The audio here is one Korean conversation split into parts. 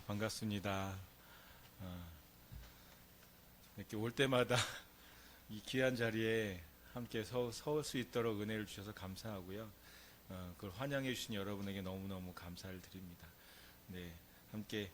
반갑습니다. 이렇게 올 때마다 이 귀한 자리에 함께 서올 수 있도록 은혜를 주셔서 감사하고요. 그걸 환영해 주신 여러분에게 너무너무 감사를 드립니다. 네, 함께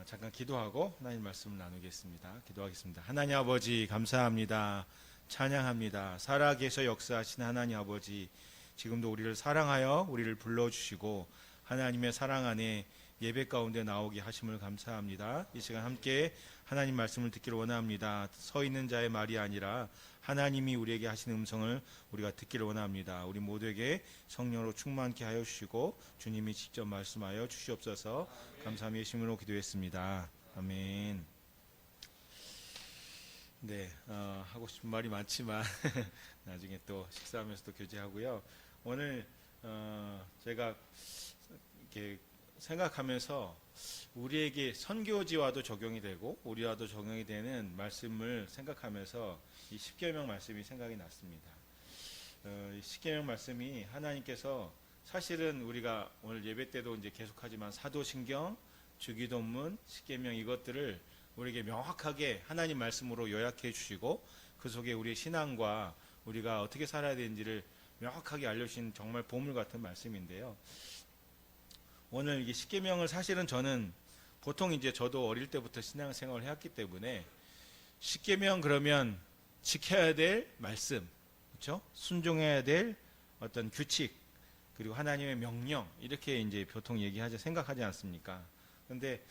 잠깐 기도하고 하나님 말씀을 나누겠습니다. 기도하겠습니다. 하나님 아버지 감사합니다. 찬양합니다. 살아계셔 역사하신 하나님 아버지, 지금도 우리를 사랑하여 우리를 불러주시고 하나님의 사랑 안에 예배 가운데 나오게 하심을 감사합니다. 이 시간 함께 하나님 말씀을 듣기를 원합니다. 서 있는 자의 말이 아니라 하나님이 우리에게 하시는 음성을 우리가 듣기를 원합니다. 우리 모두에게 성령으로 충만케 하여 주시고 주님이 직접 말씀하여 주시옵소서. 감사함의 예심으로 기도했습니다. 아멘. 네, 하고 싶은 말이 많지만 나중에 또 식사하면서 또 교제하고요. 오늘 제가 이렇게 생각하면서 우리에게 선교지와도 적용이 되고 우리와도 적용이 되는 말씀을 생각하면서 이 십계명 말씀이 생각이 났습니다. 이 십계명 말씀이 하나님께서 사실은 우리가 오늘 예배 때도 이제 계속하지만 사도신경, 주기도문, 십계명 이것들을 우리에게 명확하게 하나님 말씀으로 요약해 주시고 그 속에 우리의 신앙과 우리가 어떻게 살아야 되는지를 명확하게 알려주신 정말 보물 같은 말씀인데요. 오늘 이 십계명을 사실은 저는 보통 이제 저도 어릴 때부터 신앙생활을 해왔기 때문에 십계명 그러면 지켜야 될 말씀, 그렇죠? 순종해야 될 어떤 규칙, 그리고 하나님의 명령 이렇게 이제 보통 얘기하지 생각하지 않습니까? 그런데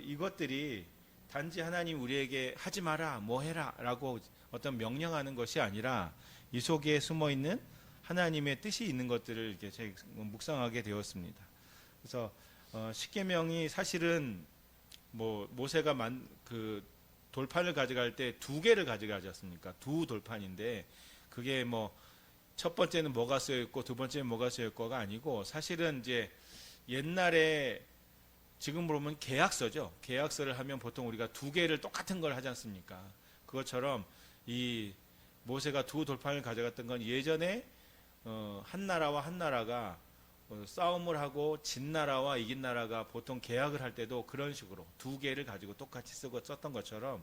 이것들이 단지 하나님 우리에게 하지 마라, 뭐 해라라고 어떤 명령하는 것이 아니라 이 속에 숨어 있는 하나님의 뜻이 있는 것들을 이렇게 제가 묵상하게 되었습니다. 그래서 십계명이 사실은 뭐 모세가 그 돌판을 가져갈 때 두 개를 가져가지 않습니까? 두 돌판인데 그게 뭐 첫 번째는 뭐가 쓰여 있고 두 번째는 뭐가 쓰여 있고가 아니고 사실은 이제 옛날에 지금 보면 계약서죠. 계약서를 하면 보통 우리가 두 개를 똑같은 걸 하지 않습니까? 그것처럼 이 모세가 두 돌판을 가져갔던 건 예전에 한 나라와 한 나라가 싸움을 하고 진 나라와 이긴 나라가 보통 계약을 할 때도 그런 식으로 두 개를 가지고 똑같이 썼던 것처럼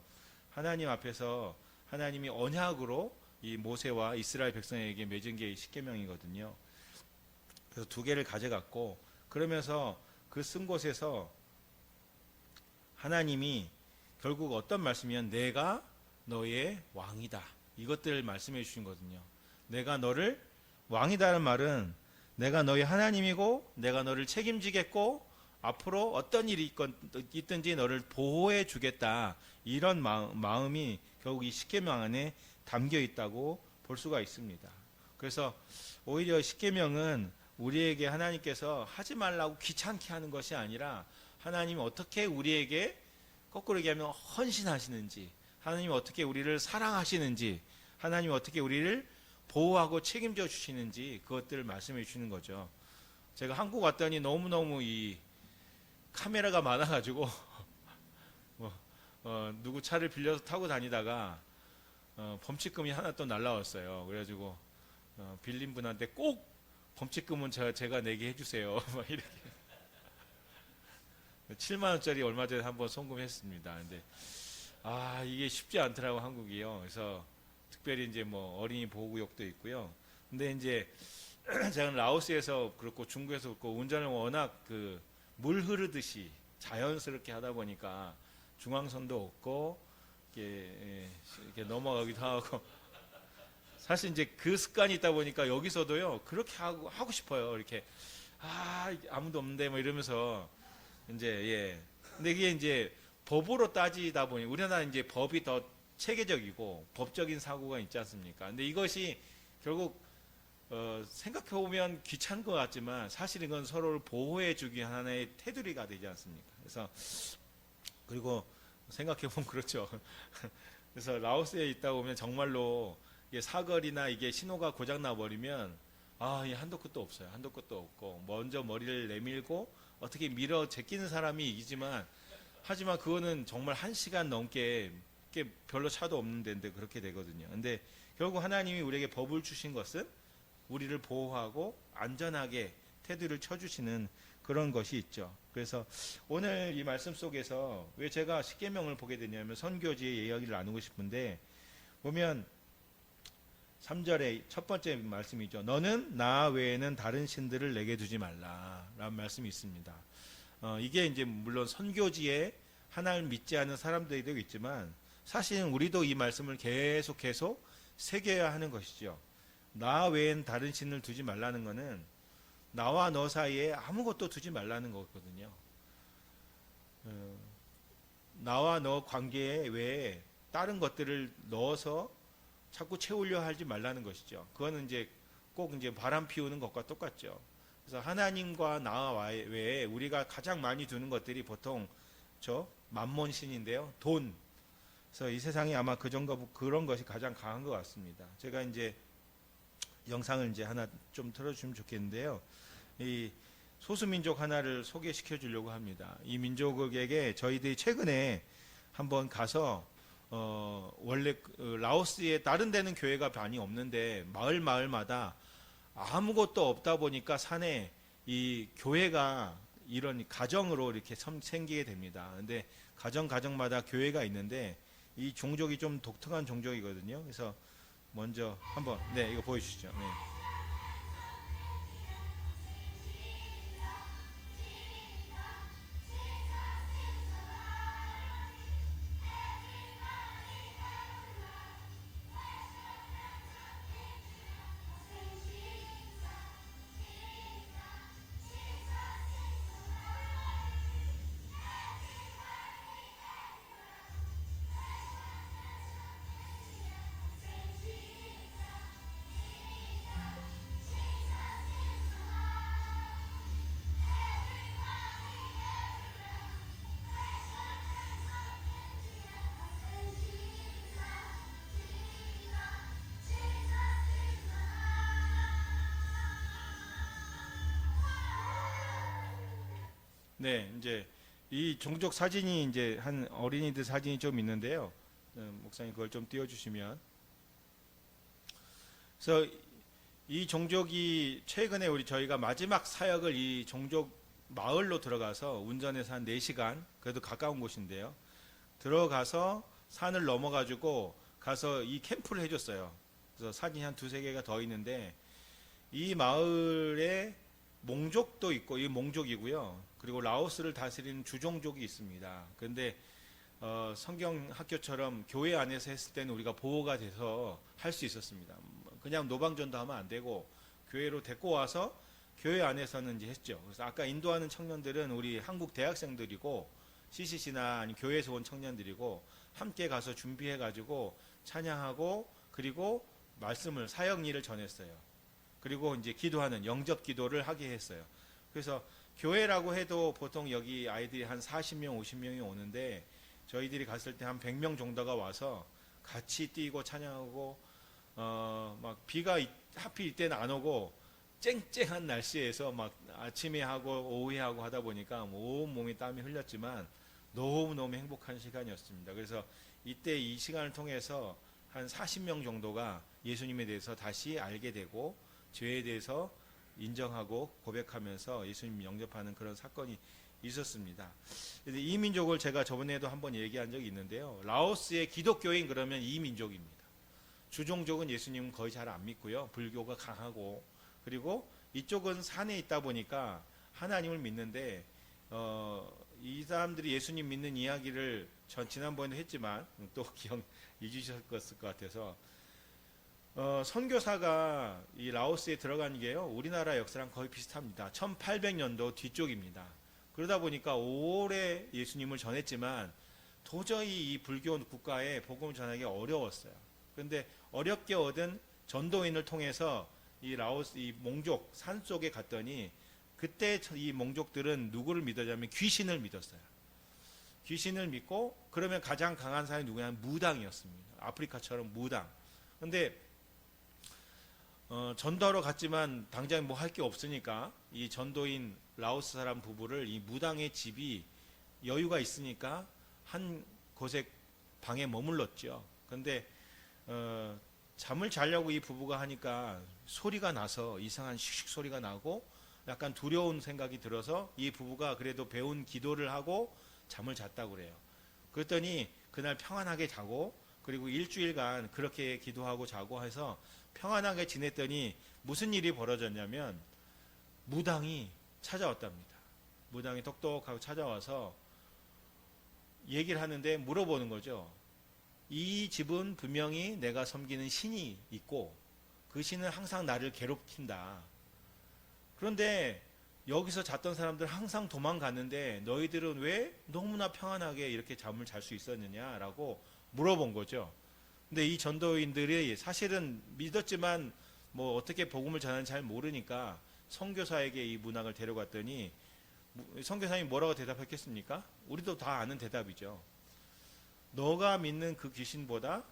하나님 앞에서 하나님이 언약으로 이 모세와 이스라엘 백성에게 맺은 게 십계명이거든요. 그래서 두 개를 가져갔고 그러면서 그 쓴 곳에서 하나님이 결국 어떤 말씀이면 내가 너의 왕이다. 이것들을 말씀해 주신 거거든요. 내가 너를 왕이다는 말은 내가 너의 하나님이고 내가 너를 책임지겠고 앞으로 어떤 일이 있든지 너를 보호해 주겠다. 이런 마음이 결국 이 십계명 안에 담겨 있다고 볼 수가 있습니다. 그래서 오히려 십계명은 우리에게 하나님께서 하지 말라고 귀찮게 하는 것이 아니라 하나님이 어떻게 우리에게 거꾸로 얘기하면 헌신하시는지, 하나님이 어떻게 우리를 사랑하시는지, 하나님이 어떻게 우리를 보호하고 책임져 주시는지 그것들을 말씀해 주시는 거죠. 제가 한국 왔더니 너무너무 이 카메라가 많아가지고 누구 차를 빌려서 타고 다니다가 범칙금이 하나 또 날라왔어요. 그래가지고 빌린 분한테 꼭 범칙금은 제가 내게 해주세요. 막 이렇게 7만 원짜리 얼마 전에 한번 송금했습니다. 근데 이게 쉽지 않더라고 한국이요. 그래서 특별히 이제 뭐 어린이 보호구역도 있고요. 근데 이제 제가 라오스에서 그렇고 중국에서 그렇고 운전을 워낙 그 물 흐르듯이 자연스럽게 하다 보니까 중앙선도 없고 이렇게 넘어가기도 하고 사실 이제 그 습관이 있다 보니까 여기서도요 그렇게 하고 싶어요. 이렇게 아무도 없는데 뭐 이러면서 이제 근데 이게 이제 법으로 따지다 보니 우리나라 이제 법이 더 체계적이고 법적인 사고가 있지 않습니까? 근데 이것이 결국 생각해보면 귀찮은 것 같지만 사실 이건 서로를 보호해주기 하나의 테두리가 되지 않습니까? 그래서 그리고 생각해보면 그렇죠. 그래서 라오스에 있다 보면 정말로 이게 사거리나 이게 신호가 고장 나버리면 이게 한도 끝도 없어요. 한도 끝도 없고 먼저 머리를 내밀고 어떻게 밀어 제끼는 사람이 이기지만 하지만 그거는 정말 1시간 넘게 별로 차도 없는 데인데 그렇게 되거든요. 근데 결국 하나님이 우리에게 법을 주신 것은 우리를 보호하고 안전하게 테두리를 쳐주시는 그런 것이 있죠. 그래서 오늘 이 말씀 속에서 왜 제가 십계명을 보게 되냐면 선교지의 이야기를 나누고 싶은데 보면 3절의 첫 번째 말씀이죠. 너는 나 외에는 다른 신들을 내게 두지 말라 라는 말씀이 있습니다. 이게 이제 물론 선교지에 하나님을 믿지 않는 사람들도 있지만 사실은 우리도 이 말씀을 계속 새겨야 하는 것이죠. 나 외엔 다른 신을 두지 말라는 것은 나와 너 사이에 아무것도 두지 말라는 거거든요. 나와 너 관계 외에 다른 것들을 넣어서 자꾸 채우려 하지 말라는 것이죠. 그거는 이제 꼭 이제 바람 피우는 것과 똑같죠. 그래서 하나님과 나 외에 우리가 가장 많이 두는 것들이 보통 만몬신인데요. 돈. 그래서 이 세상에 아마 그런 것이 가장 강한 것 같습니다. 제가 이제 영상을 이제 하나 좀 틀어주시면 좋겠는데요. 이 소수민족 하나를 소개시켜 주려고 합니다. 이 민족에게 저희들이 최근에 한번 가서 원래 라오스에 다른 데는 교회가 많이 없는데 마을마다 아무것도 없다 보니까 산에 이 교회가 이런 가정으로 이렇게 생기게 됩니다. 근데 가정마다 교회가 있는데 이 종족이 좀 독특한 종족이거든요. 그래서 먼저 한번 이거 보여주시죠. 네. 네, 이제 이 종족 사진이 이제 한 어린이들 사진이 좀 있는데요. 목사님 그걸 좀 띄워주시면. 그래서 이 종족이 최근에 저희가 마지막 사역을 이 종족 마을로 들어가서 운전해서 한 4시간, 그래도 가까운 곳인데요. 들어가서 산을 넘어가지고 가서 이 캠프를 해줬어요. 그래서 사진이 한 2-3개가 더 있는데 이 마을에 몽족도 있고, 이 몽족이고요. 그리고 라오스를 다스리는 주종족이 있습니다. 그런데 성경 학교처럼 교회 안에서 했을 때는 우리가 보호가 돼서 할 수 있었습니다. 그냥 노방전도 하면 안 되고 교회로 데리고 와서 교회 안에서는 이제 했죠. 그래서 아까 인도하는 청년들은 우리 한국 대학생들이고 CCC나 아니 교회에서 온 청년들이고 함께 가서 준비해가지고 찬양하고 그리고 말씀을 사역 일을 전했어요. 그리고 이제 기도하는 영접 기도를 하게 했어요. 그래서 교회라고 해도 보통 여기 아이들이 한 40명, 50명이 오는데 저희들이 갔을 때 한 100명 정도가 와서 같이 뛰고 찬양하고 막 비가 하필 이때는 안 오고 쨍쨍한 날씨에서 막 아침에 하고 오후에 하고 하다 보니까 온 몸이 땀이 흘렸지만 너무너무 행복한 시간이었습니다. 그래서 이때 이 시간을 통해서 한 40명 정도가 예수님에 대해서 다시 알게 되고 죄에 대해서 인정하고 고백하면서 예수님 영접하는 그런 사건이 있었습니다. 이 민족을 제가 저번에도 한번 얘기한 적이 있는데요. 라오스의 기독교인 그러면 이 민족입니다. 주종족은 예수님은 거의 잘 안 믿고요. 불교가 강하고 그리고 이쪽은 산에 있다 보니까 하나님을 믿는데 이 사람들이 예수님 믿는 이야기를 지난번에도 했지만 또 기억 잊으셨을 것 같아서 선교사가 이 라오스에 들어간 게요, 우리나라 역사랑 거의 비슷합니다. 1800년도 뒤쪽입니다. 그러다 보니까 오래 예수님을 전했지만 도저히 이 불교 국가에 복음을 전하기 어려웠어요. 그런데 어렵게 얻은 전도인을 통해서 이 라오스, 이 몽족 산 속에 갔더니 그때 이 몽족들은 누구를 믿었냐면 귀신을 믿었어요. 귀신을 믿고 그러면 가장 강한 사람이 누구냐면 무당이었습니다. 아프리카처럼 무당. 그런데 전도하러 갔지만 당장 뭐 할 게 없으니까 이 전도인 라오스 사람 부부를 이 무당의 집이 여유가 있으니까 한 곳에 방에 머물렀죠. 근데 잠을 자려고 이 부부가 하니까 소리가 나서 이상한 슉슉 소리가 나고 약간 두려운 생각이 들어서 이 부부가 그래도 배운 기도를 하고 잠을 잤다고 그래요. 그랬더니 그날 평안하게 자고 그리고 일주일간 그렇게 기도하고 자고 해서 평안하게 지냈더니 무슨 일이 벌어졌냐면 무당이 찾아왔답니다. 무당이 똑똑하고 찾아와서 얘기를 하는데 물어보는 거죠. 이 집은 분명히 내가 섬기는 신이 있고 그 신은 항상 나를 괴롭힌다. 그런데 여기서 잤던 사람들 항상 도망갔는데 너희들은 왜 너무나 평안하게 이렇게 잠을 잘 수 있었느냐라고 물어본 거죠. 근데 이 전도인들이 사실은 믿었지만 뭐 어떻게 복음을 전하는지 잘 모르니까 선교사에게 이 문학을 데려갔더니 선교사님이 뭐라고 대답했겠습니까? 우리도 다 아는 대답이죠. 너가 믿는 그 귀신보다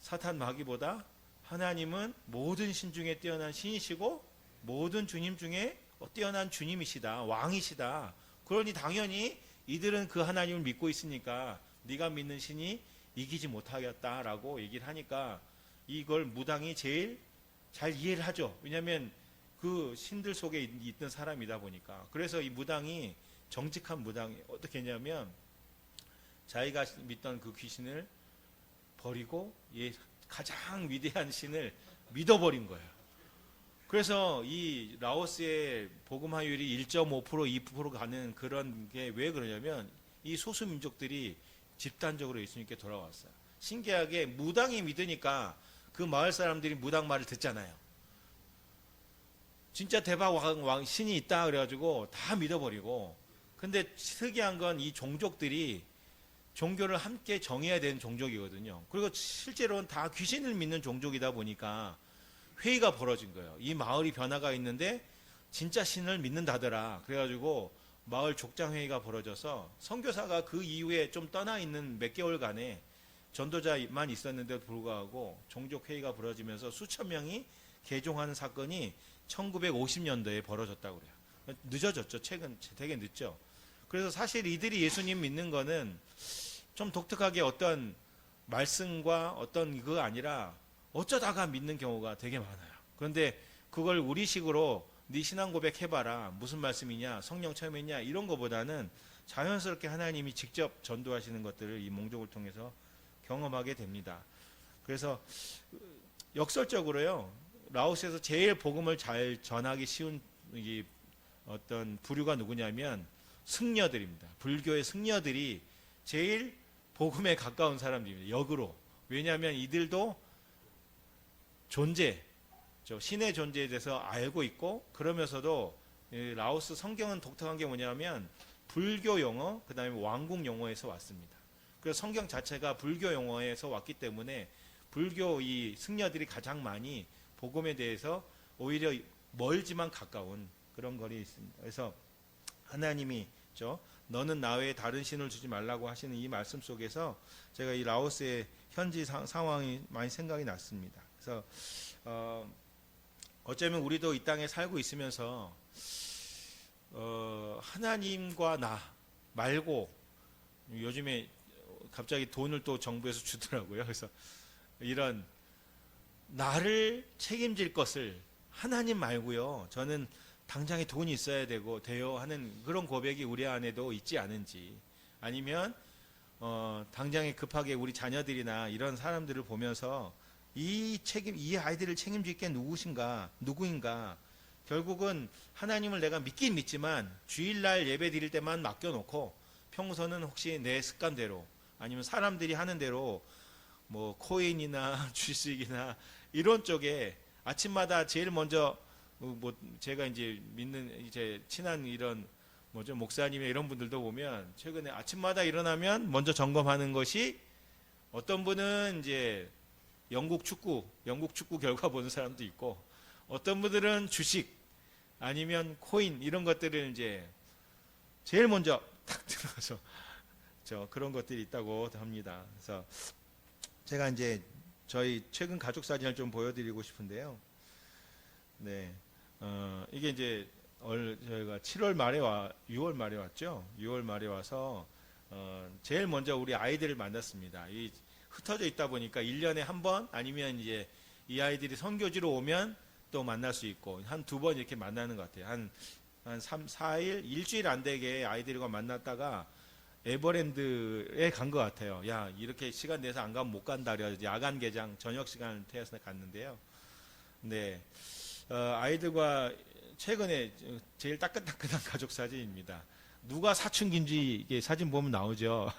사탄 마귀보다 하나님은 모든 신 중에 뛰어난 신이시고 모든 주님 중에 뛰어난 주님이시다. 왕이시다. 그러니 당연히 이들은 그 하나님을 믿고 있으니까 네가 믿는 신이 이기지 못하겠다라고 얘기를 하니까 이걸 무당이 제일 잘 이해를 하죠. 왜냐하면 그 신들 속에 있던 사람이다 보니까. 그래서 이 무당이 정직한 무당이 어떻게 했냐면 자기가 믿던 그 귀신을 버리고 가장 위대한 신을 믿어버린 거예요. 그래서 이 라오스의 복음화율이 1.5% 2% 가는 그런 게 왜 그러냐면 이 소수 민족들이 집단적으로 예수님께 돌아왔어요. 신기하게 무당이 믿으니까 그 마을 사람들이 무당 말을 듣잖아요. 진짜 대박 왕 신이 있다 그래가지고 다 믿어버리고. 근데 특이한 건 이 종족들이 종교를 함께 정해야 되는 종족이거든요. 그리고 실제로는 다 귀신을 믿는 종족이다 보니까 회의가 벌어진 거예요. 이 마을이 변화가 있는데 진짜 신을 믿는다더라. 그래가지고 마을 족장 회의가 벌어져서 선교사가 그 이후에 좀 떠나 있는 몇 개월간에 전도자만 있었는데도 불구하고 종족 회의가 벌어지면서 수천 명이 개종하는 사건이 1950년도에 벌어졌다고 그래요. 늦어졌죠. 최근 되게 늦죠. 그래서 사실 이들이 예수님 믿는 거는 좀 독특하게 어떤 말씀과 어떤 그거 아니라 어쩌다가 믿는 경우가 되게 많아요. 그런데 그걸 우리식으로 네 신앙 고백 해봐라. 무슨 말씀이냐, 성령 체험했냐 이런 거보다는 자연스럽게 하나님이 직접 전도하시는 것들을 이 몽족을 통해서 경험하게 됩니다. 그래서 역설적으로요. 라오스에서 제일 복음을 잘 전하기 쉬운 이 어떤 부류가 누구냐면 승려들입니다. 불교의 승려들이 제일 복음에 가까운 사람들입니다. 역으로. 왜냐하면 이들도 존재, 신의 존재에 대해서 알고 있고 그러면서도 라오스 성경은 독특한 게 뭐냐면 불교 용어, 그 다음에 왕궁 용어에서 왔습니다. 그래서 성경 자체가 불교 용어에서 왔기 때문에 불교 이 승려들이 가장 많이 복음에 대해서 오히려 멀지만 가까운 그런 거리 있습니다. 그래서 하나님이 너는 나 외에 다른 신을 주지 말라고 하시는 이 말씀 속에서 제가 이 라오스의 현지 상황이 많이 생각이 났습니다. 그래서 어쩌면 우리도 이 땅에 살고 있으면서 하나님과 나 말고 요즘에 갑자기 돈을 또 정부에서 주더라고요. 그래서 이런 나를 책임질 것을 하나님 말고요. 저는 당장에 돈이 있어야 돼요 하는 그런 고백이 우리 안에도 있지 않은지, 아니면 당장에 급하게 우리 자녀들이나 이런 사람들을 보면서 이 아이들을 책임질 게 누구인가. 결국은 하나님을 내가 믿긴 믿지만 주일날 예배 드릴 때만 맡겨놓고 평소는 혹시 내 습관대로 아니면 사람들이 하는 대로 뭐 코인이나 주식이나 이런 쪽에 아침마다 제일 먼저 뭐 제가 이제 믿는 이제 친한 이런 목사님의 이런 분들도 보면 최근에 아침마다 일어나면 먼저 점검하는 것이, 어떤 분은 이제 영국 축구 결과 보는 사람도 있고, 어떤 분들은 주식 아니면 코인 이런 것들을 이제 제일 먼저 탁 들어가서 그런 것들이 있다고 합니다. 그래서 제가 이제 저희 최근 가족 사진을 좀 보여드리고 싶은데요. 네, 이게 이제 저희가 7월 말에 6월 말에 왔죠. 6월 말에 와서 제일 먼저 우리 아이들을 만났습니다. 흩어져 있다 보니까 1년에 한 번 아니면 이제 이 아이들이 선교지로 오면 또 만날 수 있고 한 두 번 이렇게 만나는 것 같아요. 한 3, 4일, 일주일 안 되게 아이들과 만났다가 에버랜드에 간 것 같아요. 야, 이렇게 시간 내서 안 가면 못 간다 그래가지고 야간 개장 저녁 시간을 태워서 갔는데요. 네, 아이들과 최근에 제일 따끈따끈한 가족 사진입니다. 누가 사춘기인지 이게 사진 보면 나오죠.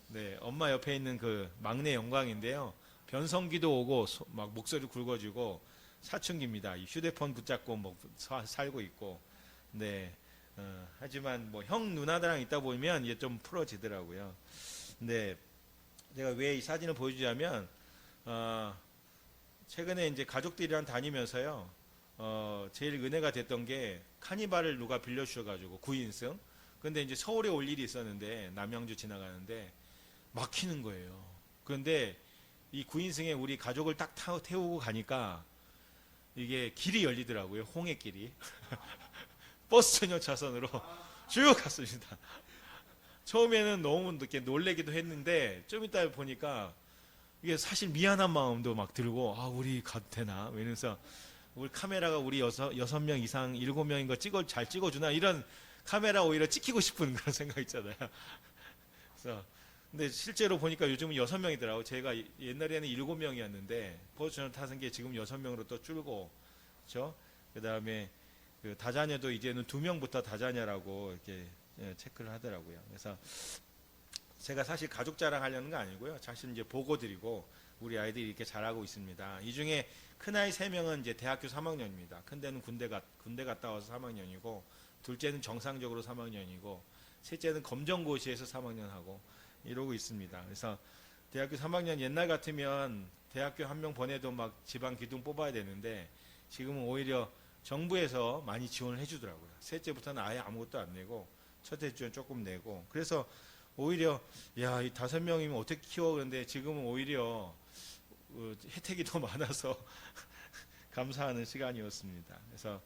네, 엄마 옆에 있는 그 막내 영광인데요. 변성기도 오고 막 목소리 굵어지고 사춘기입니다. 이 휴대폰 붙잡고 뭐 살고 있고. 네, 하지만 뭐 형 누나들랑 있다 보면 이게 좀 풀어지더라고요. 근데 제가 왜 이 사진을 보여주자면 최근에 이제 가족들이랑 다니면서요. 제일 은혜가 됐던 게 카니발을 누가 빌려주셔가지고 9인승. 근데 이제 서울에 올 일이 있었는데 남양주 지나가는데 막히는 거예요. 그런데 이 9인승에 우리 가족을 딱 태우고 가니까 이게 길이 열리더라고요. 홍해길이. 버스 전용 차선으로 쭉 갔습니다. 처음에는 너무 이렇게 놀래기도 했는데 좀 이따 보니까 이게 사실 미안한 마음도 막 들고 우리 가도 되나? 이러면서 우리 카메라가 우리 여섯 명 이상 7명인 거 잘 찍어주나? 이런 카메라 오히려 찍히고 싶은 그런 생각 있잖아요. 그래서 근데 실제로 보니까 요즘은 6명이더라고. 제가 옛날에는 7명이었는데 버스 전용 타는 게 지금 6명으로 또 줄고, 그렇죠? 그다음에 그 다자녀도 이제는 2명부터 다자녀라고 이렇게 체크를 하더라고요. 그래서 제가 사실 가족 자랑하려는 거 아니고요. 사실 이제 보고 드리고 우리 아이들이 이렇게 잘하고 있습니다. 이 중에 큰 아이 3명은 이제 대학교 3학년입니다. 큰 데는 군대 갔다 와서 3학년이고, 둘째는 정상적으로 3학년이고, 셋째는 검정고시에서 3학년 하고 이러고 있습니다. 그래서 대학교 3학년 옛날 같으면 대학교 한 명 보내도 막 지방 기둥 뽑아야 되는데 지금은 오히려 정부에서 많이 지원을 해주더라고요. 셋째부터는 아예 아무것도 안 내고 첫째 지원 조금 내고, 그래서 오히려 야, 이 5명이면 어떻게 키워? 그런데 지금은 오히려 혜택이 더 많아서 감사하는 시간이었습니다. 그래서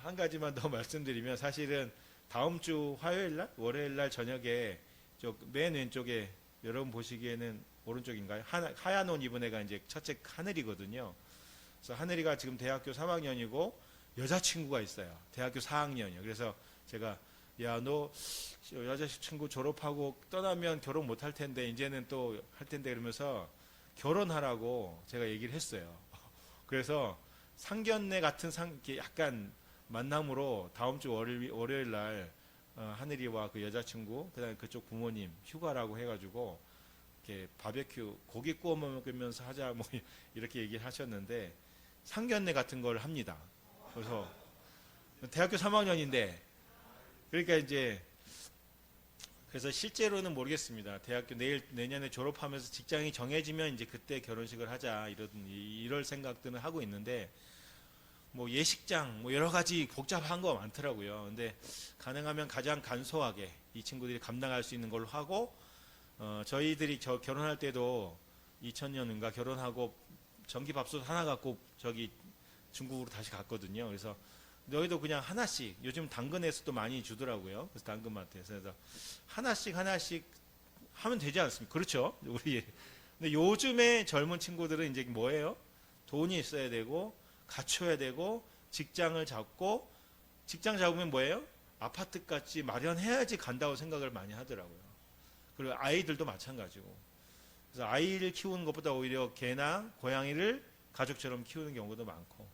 한 가지만 더 말씀드리면, 사실은 다음 주 화요일 날, 월요일 날 저녁에 맨 왼쪽에 여러분 보시기에는 오른쪽인가요? 하얀 옷 입은 애가 이제 첫째 하늘이거든요. 그래서 하늘이가 지금 대학교 3학년이고 여자친구가 있어요. 대학교 4학년이요. 그래서 제가 야, 너 여자친구 졸업하고 떠나면 결혼 못 할 텐데 이제는 또 할 텐데 이러면서 결혼하라고 제가 얘기를 했어요. 그래서 상견례 같은 약간 만남으로 다음 주 월요일 날 하늘이와 그 여자친구, 그다음에 그쪽 부모님 휴가라고 해가지고 이렇게 바베큐 고기 구워 먹으면서 하자 뭐 이렇게 얘기를 하셨는데 상견례 같은 걸 합니다. 그래서 대학교 3학년인데 그러니까 이제 그래서 실제로는 모르겠습니다. 대학교 내년에 졸업하면서 직장이 정해지면 이제 그때 결혼식을 하자 이럴 생각들은 하고 있는데, 뭐 예식장 뭐 여러 가지 복잡한 거 많더라고요. 근데 가능하면 가장 간소하게 이 친구들이 감당할 수 있는 걸로 하고, 저희들이 결혼할 때도 2000년인가 결혼하고 전기밥솥 하나 갖고 저기 중국으로 다시 갔거든요. 그래서 너희도 그냥 하나씩, 요즘 당근에서도 많이 주더라고요. 그래서 당근마트에서. 그래서 하나씩 하면 되지 않습니까? 그렇죠? 근데 요즘에 젊은 친구들은 이제 뭐예요? 돈이 있어야 되고, 갖춰야 되고, 직장을 잡고, 직장 잡으면 뭐예요? 아파트같이 마련해야지 간다고 생각을 많이 하더라고요. 그리고 아이들도 마찬가지고. 그래서 아이를 키우는 것보다 오히려 개나 고양이를 가족처럼 키우는 경우도 많고.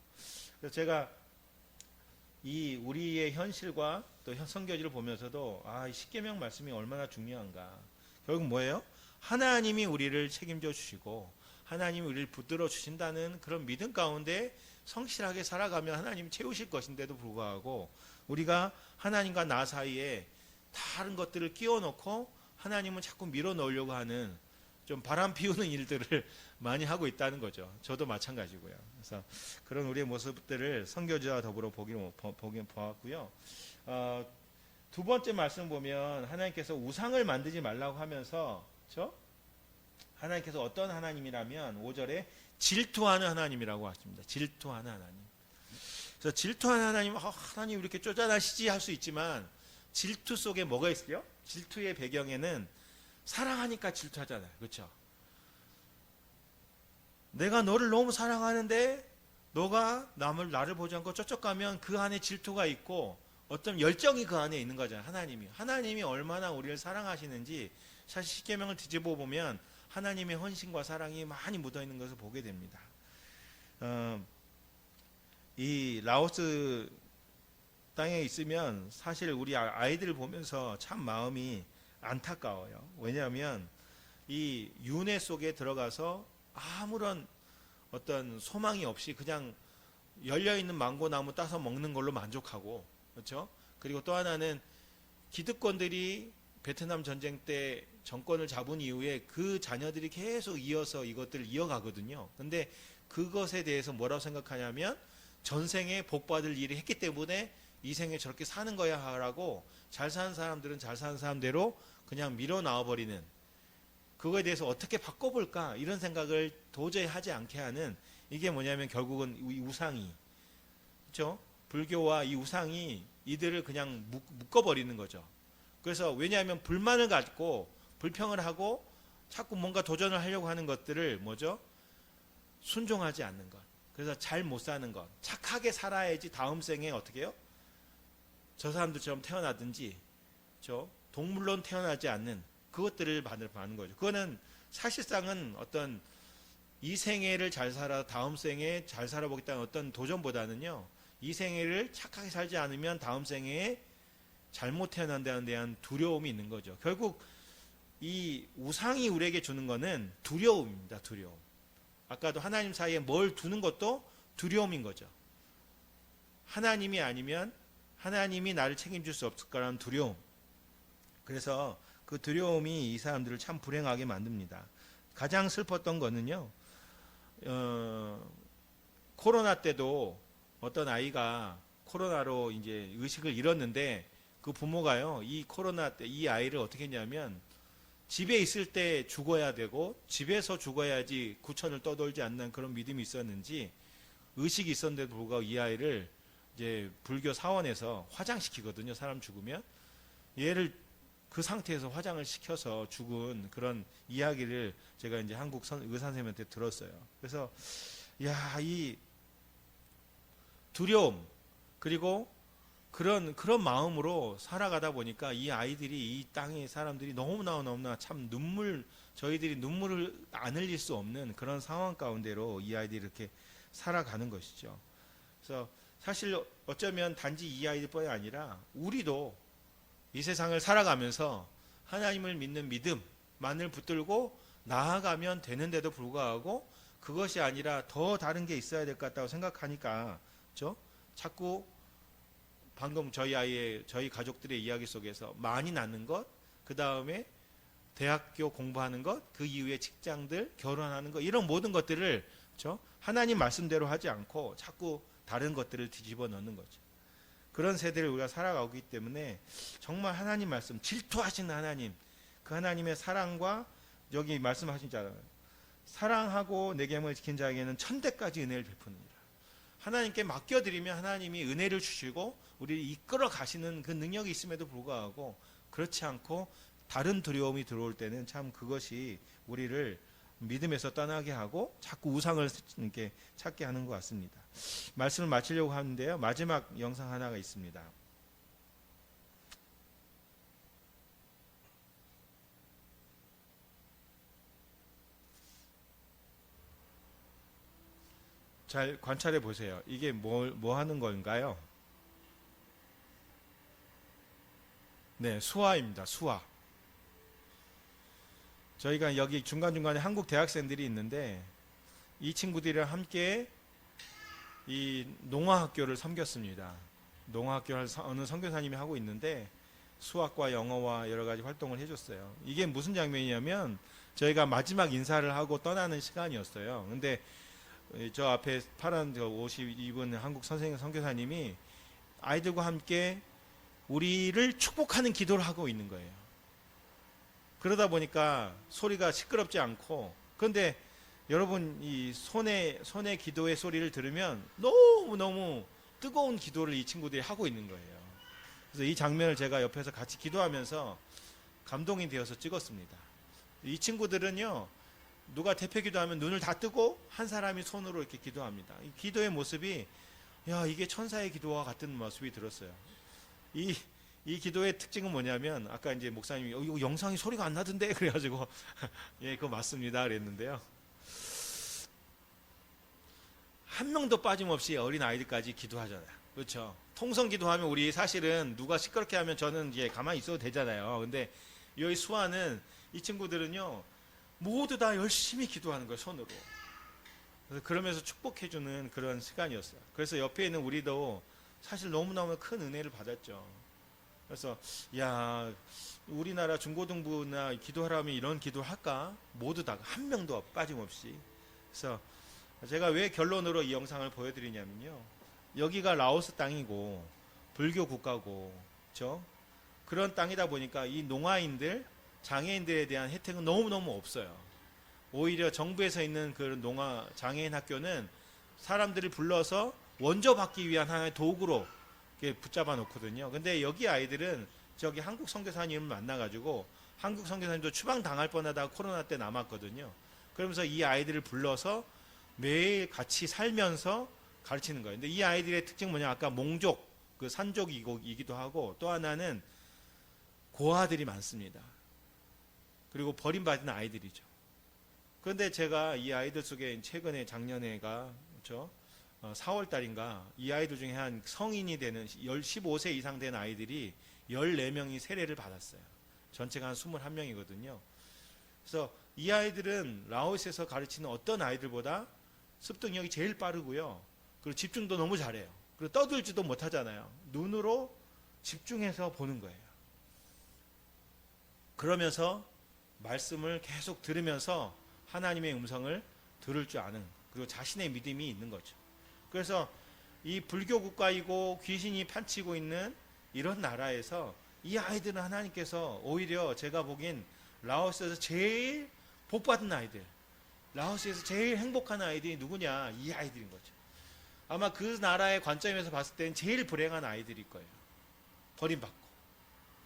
그래서 제가 이 우리의 현실과 또 성경지를 보면서도 이 십계명 말씀이 얼마나 중요한가. 결국 뭐예요? 하나님이 우리를 책임져 주시고 하나님이 우리를 붙들어 주신다는 그런 믿음 가운데 성실하게 살아가면 하나님이 채우실 것인데도 불구하고, 우리가 하나님과 나 사이에 다른 것들을 끼워 넣고 하나님은 자꾸 밀어 넣으려고 하는 좀 바람 피우는 일들을 많이 하고 있다는 거죠. 저도 마찬가지고요. 그래서 그런 우리의 모습들을 선교지와 더불어 보긴 보았고요. 두 번째 말씀 보면 하나님께서 우상을 만들지 말라고 하면서, 그렇죠? 하나님께서 어떤 하나님이라면 5절에 질투하는 하나님이라고 하십니다. 질투하는 하나님. 그래서 질투하는 하나님, 하나님 이렇게 쪼잔하시지 할 수 있지만 질투 속에 뭐가 있어요? 질투의 배경에는 사랑하니까 질투하잖아요. 그렇죠? 내가 너를 너무 사랑하는데 너가 나를 보지 않고 저쪽 가면 그 안에 질투가 있고 어떤 열정이 그 안에 있는 거잖아요. 하나님이 얼마나 우리를 사랑하시는지 사실 십계명을 뒤집어 보면 하나님의 헌신과 사랑이 많이 묻어 있는 것을 보게 됩니다. 이 라오스 땅에 있으면 사실 우리 아이들을 보면서 참 마음이 안타까워요. 왜냐하면 이 윤회 속에 들어가서 아무런 어떤 소망이 없이 그냥 열려있는 망고나무 따서 먹는 걸로 만족하고, 그렇죠? 그리고 또 하나는 기득권들이 베트남 전쟁 때 정권을 잡은 이후에 그 자녀들이 계속 이어서 이것들을 이어가거든요. 근데 그것에 대해서 뭐라고 생각하냐면 전생에 복받을 일을 했기 때문에 이 생에 저렇게 사는 거야 하라고 잘 사는 사람들은 잘 사는 사람대로 그냥 밀어 나와버리는, 그거에 대해서 어떻게 바꿔볼까 이런 생각을 도저히 하지 않게 하는, 이게 뭐냐면 결국은 이 우상이, 그렇죠? 불교와 이 우상이 이들을 그냥 묶어버리는 거죠. 그래서 왜냐하면 불만을 갖고 불평을 하고 자꾸 뭔가 도전을 하려고 하는 것들을 뭐죠? 순종하지 않는 것. 그래서 잘 못 사는 것. 착하게 살아야지 다음 생에 어떻게 해요? 저 사람들처럼 태어나든지, 그렇죠? 동물론 태어나지 않는 그것들을 받는 거죠. 그거는 사실상은 어떤 이 생애를 잘 살아 다음 생에 잘 살아보겠다는 어떤 도전보다는요, 이 생애를 착하게 살지 않으면 다음 생애에 잘못 태어난다는 데 대한 두려움이 있는 거죠. 결국 이 우상이 우리에게 주는 거는 두려움입니다. 두려움. 아까도 하나님 사이에 뭘 두는 것도 두려움인 거죠. 하나님이 아니면 하나님이 나를 책임질 수 없을 거라는 두려움. 그래서 그 두려움이 이 사람들을 참 불행하게 만듭니다. 가장 슬펐던 거는요, 코로나 때도 어떤 아이가 코로나로 이제 의식을 잃었는데 그 부모가요, 이 코로나 때 이 아이를 어떻게 했냐면 집에 있을 때 죽어야 되고 집에서 죽어야지 구천을 떠돌지 않는 그런 믿음이 있었는지 의식이 있었는데도 불구하고 이 아이를 이제 불교 사원에서 화장시키거든요. 사람 죽으면 얘를 그 상태에서 화장을 시켜서 죽은 그런 이야기를 제가 이제 한국 의사 선생님한테 들었어요. 그래서 야, 이 두려움 그리고 그런 마음으로 살아가다 보니까 이 아이들이, 이 땅의 사람들이 너무나 참 저희들이 눈물을 안 흘릴 수 없는 그런 상황 가운데로 이 아이들이 이렇게 살아가는 것이죠. 그래서 사실 어쩌면 단지 이 아이들뿐이 아니라 우리도 이 세상을 살아가면서 하나님을 믿는 믿음만을 붙들고 나아가면 되는데도 불구하고 그것이 아니라 더 다른 게 있어야 될 것 같다고 생각하니까, 그렇죠? 자꾸 방금 저희 가족들의 이야기 속에서 많이 낳는 것, 그 다음에 대학교 공부하는 것, 그 이후에 직장들, 결혼하는 것, 이런 모든 것들을, 그렇죠? 하나님 말씀대로 하지 않고 자꾸 다른 것들을 뒤집어 넣는 거죠. 그런 세대를 우리가 살아가고 있기 때문에 정말 하나님 말씀, 질투하시는 하나님, 그 하나님의 사랑과 여기 말씀하신잖아요. 사랑하고 내 계명을 지킨 자에게는 천대까지 은혜를 베푸느니라. 하나님께 맡겨드리면 하나님이 은혜를 주시고 우리를 이끌어 가시는 그 능력이 있음에도 불구하고 그렇지 않고 다른 두려움이 들어올 때는 참 그것이 우리를 믿음에서 떠나게 하고 자꾸 우상을 이렇게 찾게 하는 것 같습니다. 말씀을 마치려고 하는데요, 마지막 영상 하나가 있습니다. 잘 관찰해 보세요. 이게 뭐 하는 건가요? 네, 수화입니다. 수화. 저희가 여기 중간중간에 한국 대학생들이 있는데 이 친구들이랑 함께 이 농화학교를 섬겼습니다. 농화학교를 어느 선교사님이 하고 있는데 수학과 영어와 여러 가지 활동을 해줬어요. 이게 무슨 장면이냐면 저희가 마지막 인사를 하고 떠나는 시간이었어요. 근데 저 앞에 파란 옷 입은 한국 선교사님이 아이들과 함께 우리를 축복하는 기도를 하고 있는 거예요. 그러다 보니까 소리가 시끄럽지 않고, 그런데 여러분 이 손의 기도의 소리를 들으면 너무 뜨거운 기도를 이 친구들이 하고 있는 거예요. 그래서 이 장면을 제가 옆에서 같이 기도하면서 감동이 되어서 찍었습니다. 이 친구들은요, 누가 대표 기도하면 눈을 다 뜨고 한 사람이 손으로 이렇게 기도합니다. 이 기도의 모습이 야 이게 천사의 기도와 같은 모습이 들었어요. 이 기도의 특징은 뭐냐면 아까 이제 목사님이 이거 영상이 소리가 안 나던데 그래가지고 예 그거 맞습니다 그랬는데요. 한 명도 빠짐없이 어린 아이들까지 기도하잖아요. 그렇죠. 통성 기도하면 우리 사실은 누가 시끄럽게 하면 저는 이제 가만히 있어도 되잖아요. 근데 여기 수아는 이 친구들은요 모두 다 열심히 기도하는 거예요 손으로. 그래서 그러면서 축복해주는 그런 시간이었어요. 그래서 옆에 있는 우리도 사실 너무너무 큰 은혜를 받았죠. 그래서 야 우리나라 중고등부나 기도하라면 이런 기도를 할까? 모두 다 한 명도 빠짐없이. 그래서 제가 왜 결론으로 이 영상을 보여드리냐면요. 여기가 라오스 땅이고 불교 국가고 그렇죠? 그런 땅이다 보니까 이 농아인들 장애인들에 대한 혜택은 너무너무 없어요. 오히려 정부에서 있는 그 농아 장애인 학교는 사람들을 불러서 원조 받기 위한 하나의 도구로 붙잡아 놓거든요. 근데 여기 아이들은 저기 한국 선교사님을 만나가지고 한국 선교사님도 추방 당할 뻔하다가 코로나 때 남았거든요. 그러면서 이 아이들을 불러서 매일 같이 살면서 가르치는 거예요. 근데 이 아이들의 특징 뭐냐? 아까 몽족, 그 산족이기도 하고 또 하나는 고아들이 많습니다. 그리고 버림받은 아이들이죠. 그런데 제가 이 아이들 속에 최근에 작년에가 그렇죠? 4월 달인가 이 아이들 중에 한 성인이 되는 15세 이상 된 아이들이 14명이 세례를 받았어요. 전체가 한 21명이거든요. 그래서 이 아이들은 라오스에서 가르치는 어떤 아이들보다 습득력이 제일 빠르고요. 그리고 집중도 너무 잘해요. 그리고 떠들지도 못하잖아요. 눈으로 집중해서 보는 거예요. 그러면서 말씀을 계속 들으면서 하나님의 음성을 들을 줄 아는 그리고 자신의 믿음이 있는 거죠. 그래서 이 불교 국가이고 귀신이 판치고 있는 이런 나라에서 이 아이들은 하나님께서 오히려 제가 보기엔 라오스에서 제일 복받은 아이들, 라오스에서 제일 행복한 아이들이 누구냐? 이 아이들인 거죠. 아마 그 나라의 관점에서 봤을 때는 제일 불행한 아이들일 거예요. 버림받고.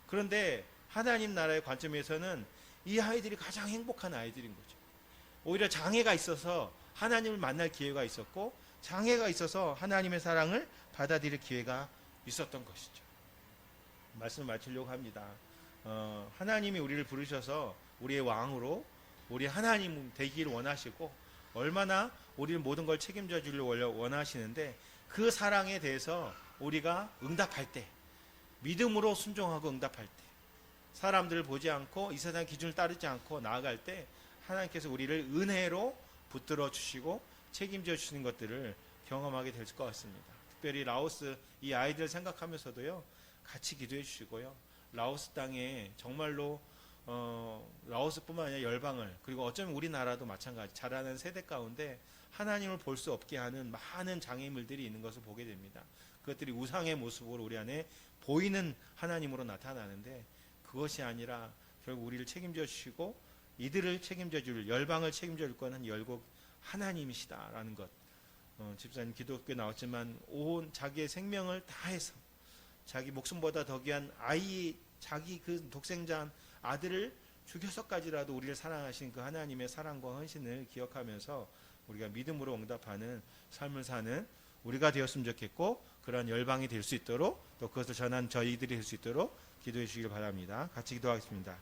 그런데 하나님 나라의 관점에서는 이 아이들이 가장 행복한 아이들인 거죠. 오히려 장애가 있어서 하나님을 만날 기회가 있었고 장애가 있어서 하나님의 사랑을 받아들일 기회가 있었던 것이죠. 말씀을 마치려고 합니다. 하나님이 우리를 부르셔서 우리의 왕으로 우리 하나님 되기를 원하시고 얼마나 우리를 모든 걸 책임져 주려고 원하시는데 그 사랑에 대해서 우리가 응답할 때 믿음으로 순종하고 응답할 때 사람들을 보지 않고 이 세상 기준을 따르지 않고 나아갈 때 하나님께서 우리를 은혜로 붙들어 주시고 책임져 주시는 것들을 경험하게 될 것 같습니다. 특별히 라오스 이 아이들 생각하면서도요 같이 기도해 주시고요. 라오스 땅에 정말로 라오스뿐만 아니라 열방을 그리고 어쩌면 우리나라도 마찬가지 자라는 세대 가운데 하나님을 볼 수 없게 하는 많은 장애물들이 있는 것을 보게 됩니다. 그것들이 우상의 모습으로 우리 안에 보이는 하나님으로 나타나는데 그것이 아니라 결국 우리를 책임져 주시고 이들을 책임져 줄 열방을 책임져 줄 것은 결국 하나님이시다라는 것. 집사님 기독교에 나왔지만 온 자기의 생명을 다해서 자기 목숨보다 더 귀한 아이 자기 그 독생자 아들을 죽여서까지라도 우리를 사랑하신 그 하나님의 사랑과 헌신을 기억하면서 우리가 믿음으로 응답하는 삶을 사는 우리가 되었으면 좋겠고 그러한 열방이 될 수 있도록 또 그것을 전한 저희들이 될 수 있도록 기도해 주시길 바랍니다. 같이 기도하겠습니다.